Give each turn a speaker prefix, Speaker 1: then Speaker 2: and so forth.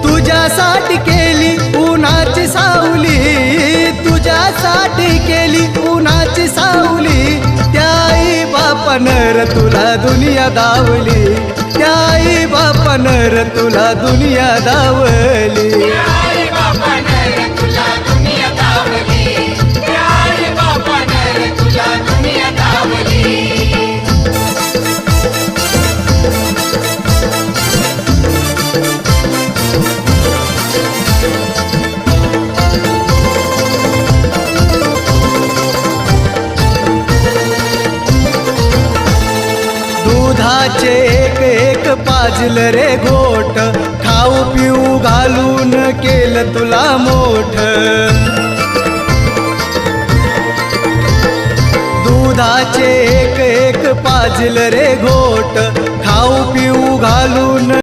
Speaker 1: तुझ्यासाठी केली उन्हाची सावली, तुझ्यासाठी केली उन्हाची सावली, त्या आई बापानं र तुला दुनिया दावली, त्या आई बापानं र तुला दुनिया दावली. दुधाचे एक एक पाजल रे घोट, खाऊ पिऊ घालून केलं तुला मोठ. दुधाचे एक एक पाजल रे घोट, खाऊ पिऊ घालून